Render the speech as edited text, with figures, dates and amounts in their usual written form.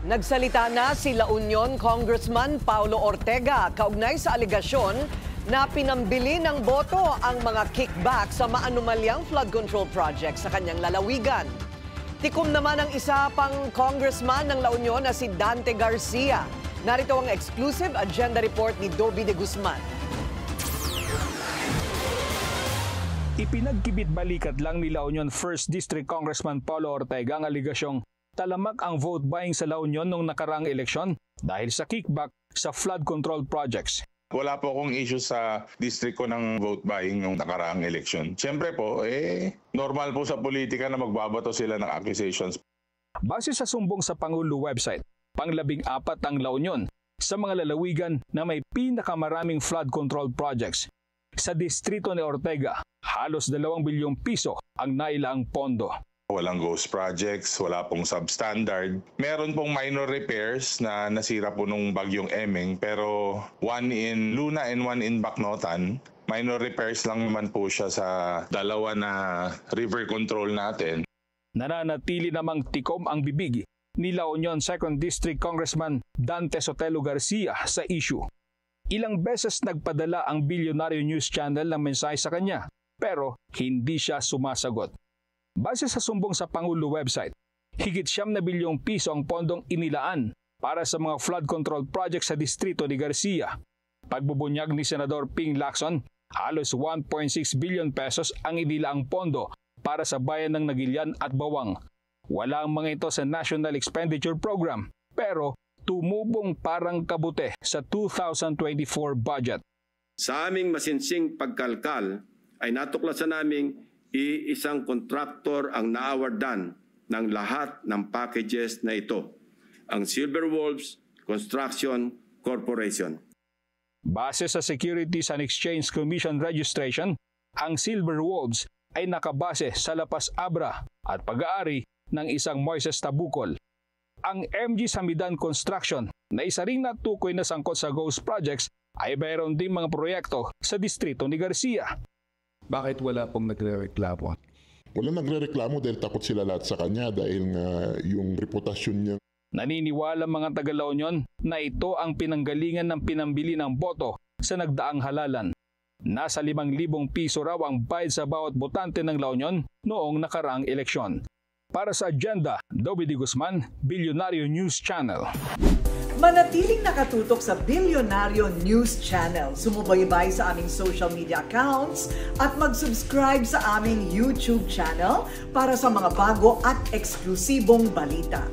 Nagsalita na si La Union Congressman Paulo Ortega kaugnay sa alegasyon na pinambili ng boto ang mga kickback sa maanumalyang flood control project sa kanyang lalawigan. Tikom naman ang isa pang congressman ng La Union na si Dante Garcia. Narito ang exclusive agenda report ni Dobby de Guzman. Ipinagkibit balikat lang ni La Union 1st District Congressman Paulo Ortega ang aligasyong talamak ang vote buying sa La Union nung nakaraang eleksyon dahil sa kickback sa flood control projects. Wala po akong issue sa district ko ng vote buying nung nakaraang eleksyon. Siyempre po, normal po sa politika na magbabato sila ng accusations. Base sa sumbong sa Pangulo website, pang-14 ang La Union sa mga lalawigan na may pinakamaraming flood control projects. Sa distrito ni Ortega, halos 2 bilyong piso ang nailaang pondo. Walang ghost projects, wala pong substandard. Meron pong minor repairs na nasira po nung bagyong Emeng, pero one in Luna and one in Bacnotan. Minor repairs lang naman po siya sa dalawa na river control natin. Nananatili namang tikom ang bibig ni La Union 2nd District Congressman Dante Sotelo Garcia sa issue. Ilang beses nagpadala ang Billionario News Channel ng mensahe sa kanya, pero hindi siya sumasagot. Base sa sumbong sa Pangulo website, higit 9 bilyong piso ang pondong inilaan para sa mga flood control project sa distrito ni Garcia. Pagbubunyag ni Senador Ping Lacson, halos 1.6 billion pesos ang inilaang pondo para sa bayan ng Nagilian at Bawang. Wala ang mga ito sa National Expenditure Program, pero tumubong parang kabute sa 2024 budget. Sa aming masinsing pagkalkal ay natuklasan naming iisang kontraktor ang naawardan ng lahat ng packages na ito, ang Silver Wolves Construction Corporation. Base sa Securities and Exchange Commission registration, ang Silver Wolves ay nakabase sa Lapas Abra at pag-aari ng isang Moises Tabukol. Ang MG Samidan Construction na isa ring natukoy na sangkot sa ghost projects ay mayroon din mga proyekto sa distrito ni Garcia. Bakit wala pong nagre-reklamo? Wala nagre-reklamo dahil takot sila lahat sa kanya dahil nga yung reputasyon niya. Naniniwala mga taga-La Union na ito ang pinanggalingan ng pinambili ng boto sa nagdaang halalan. Nasa 5,000 piso raw ang bayad sa bawat botante ng La Union noong nakaraang eleksyon. Para sa Agenda, Dobby de Guzman, Billionario News Channel. Manatiling nakatutok sa Billionario News Channel. Sumubaybay sa aming social media accounts at mag-subscribe sa aming YouTube channel para sa mga bago at eksklusibong balita.